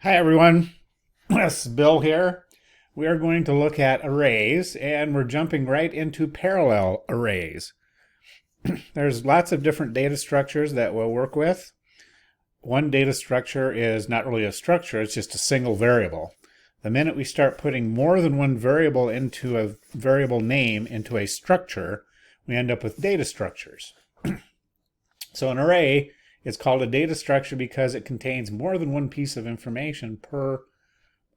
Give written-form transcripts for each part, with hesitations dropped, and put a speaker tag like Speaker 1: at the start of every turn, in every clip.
Speaker 1: Hi everyone, this is Bill here. We are going to look at arrays and we're jumping right into parallel arrays. There's lots of different data structures that we'll work with. One data structure is not really a structure, it's just a single variable. The minute we start putting more than one variable into a variable name into a structure, we end up with data structures. So an array is called a data structure because it contains more than one piece of information per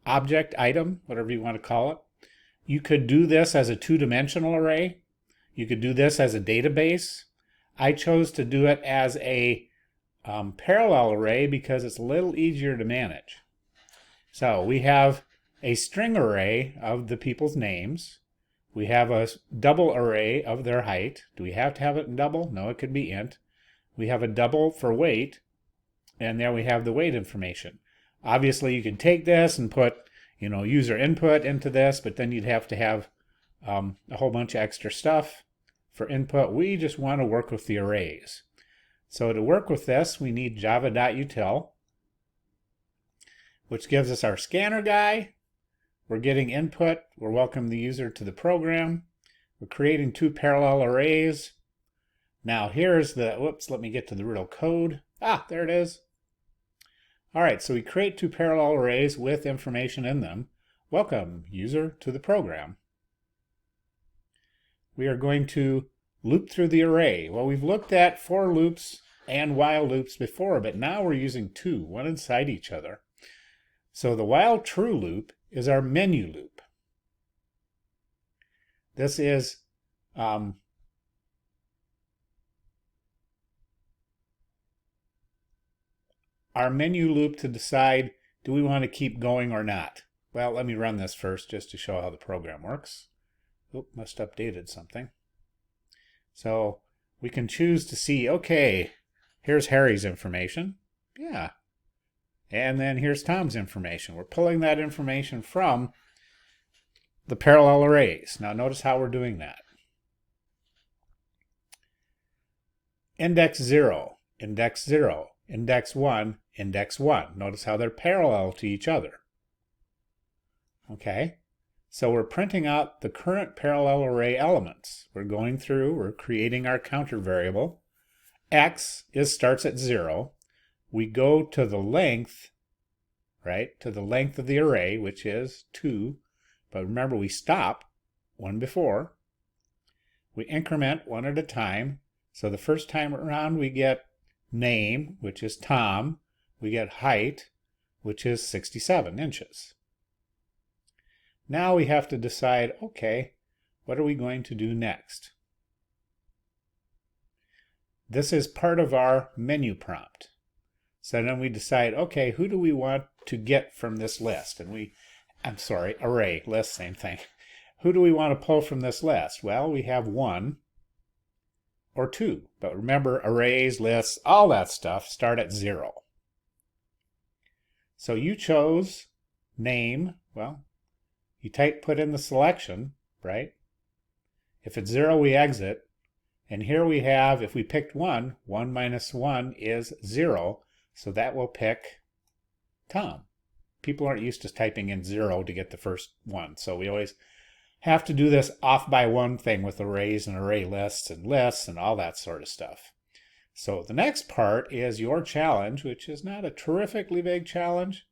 Speaker 1: object, item, whatever you want to call it. You could do this as a two-dimensional array. You could do this as a database. I chose to do it as a parallel array because it's a little easier to manage. So we have a string array of the people's names. We have a double array of their height. Do we have to have it in double? No, it could be int. We have a double for weight, and there we have the weight information. Obviously, you could take this and put, user input into this, but then you'd have to have a whole bunch of extra stuff for input. We just want to work with the arrays. So to work with this, we need java.util, which gives us our scanner guy. We're getting input. We're welcoming the user to the program. We're creating two parallel arrays. Now here's the, let me get to the real code. There it is. All right, so we create two parallel arrays with information in them. Welcome, user, to the program. We are going to loop through the array. Well, we've looked at for loops and while loops before, but now we're using two, one inside each other. So the while true loop is our menu loop. This is our menu loop to decide, do we want to keep going or not? Well, let me run this first just to show how the program works. Must have updated something. So we can choose to see, okay, here's Harry's information. Yeah. And then here's Tom's information. We're pulling that information from the parallel arrays. Now notice how we're doing that. Index 0, index 0, index 1, index 1. Notice how they're parallel to each other. Okay, so we're printing out the current parallel array elements. We're going through, we're creating our counter variable. X starts at 0. We go to the length, right, to the length of the array, which is 2. But remember, we stop one before. We increment one at a time. So the first time around, we get name, which is Tom. We get height, which is 67 inches. Now we have to decide, okay, what are we going to do next? This is part of our menu prompt. So then we decide, okay, who do we want to get from this list? And array, list, same thing. Who do we want to pull from this list? Well, we have 1 or 2. But remember, arrays, lists, all that stuff start at 0. So you chose name. Well, you put in the selection, right? If it's 0, we exit. And here we have, if we picked 1, 1 minus 1 is 0. So that will pick Tom. People aren't used to typing in 0 to get the first one. So we always have to do this off by one thing with arrays and array lists and all that sort of stuff. So the next part is your challenge, which is not a terrifically big challenge.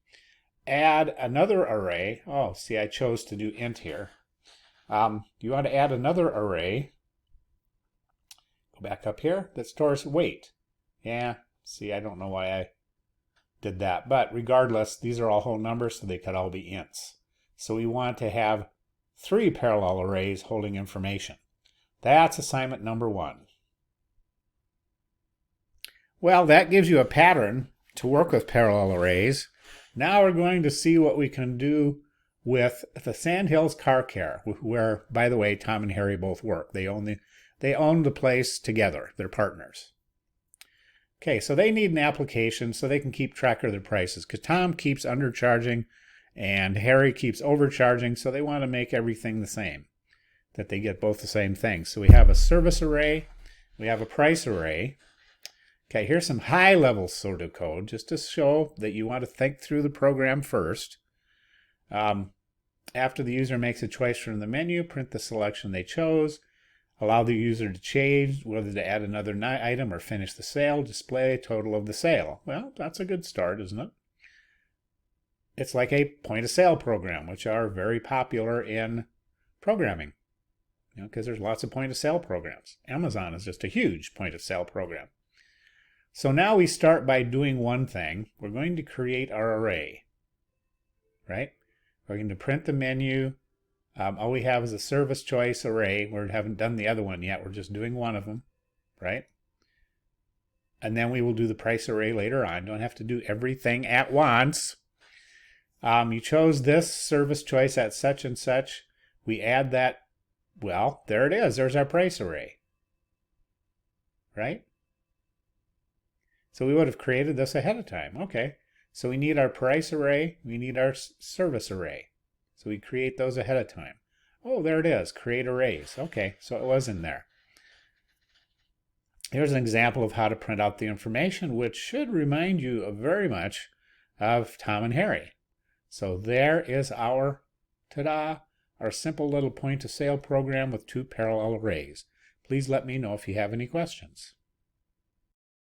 Speaker 1: Add another array. Oh, see, I chose to do int here. You want to add another array. Go back up here that stores weight. Yeah, see, I don't know why I did that. But regardless, these are all whole numbers, so they could all be ints. So we want to have 3 parallel arrays holding information. That's assignment number 1. Well, that gives you a pattern to work with parallel arrays. Now we're going to see what we can do with the Sandhills Car Care, where, by the way, Tom and Harry both work. They own the place together. They're partners. Okay, so they need an application so they can keep track of their prices, because Tom keeps undercharging and Harry keeps overcharging, so they want to make everything the same, that they get both the same thing. So we have a service array, we have a price array. Okay, here's some high-level pseudocode just to show that you want to think through the program first. After the user makes a choice from the menu, print the selection they chose. Allow the user to change whether to add another item or finish the sale. Display a total of the sale. Well, that's a good start, isn't it? It's like a point-of-sale program, which are very popular in programming, because there's lots of point-of-sale programs. Amazon is just a huge point-of-sale program. So now we start by doing one thing. We're going to create our array, right? We're going to print the menu. All we have is a service choice array. We haven't done the other one yet. We're just doing one of them, right? And then we will do the price array later on. Don't have to do everything at once. You chose this service choice at such and such. We add that. Well, there it is. There's our price array, right? So we would have created this ahead of time. Okay, so we need our price array. We need our service array. So we create those ahead of time. Oh, there it is. Create arrays. Okay, so it was in there. Here's an example of how to print out the information, which should remind you very much of Tom and Harry. So there is our, ta-da, our simple little point-of-sale program with 2 parallel arrays. Please let me know if you have any questions.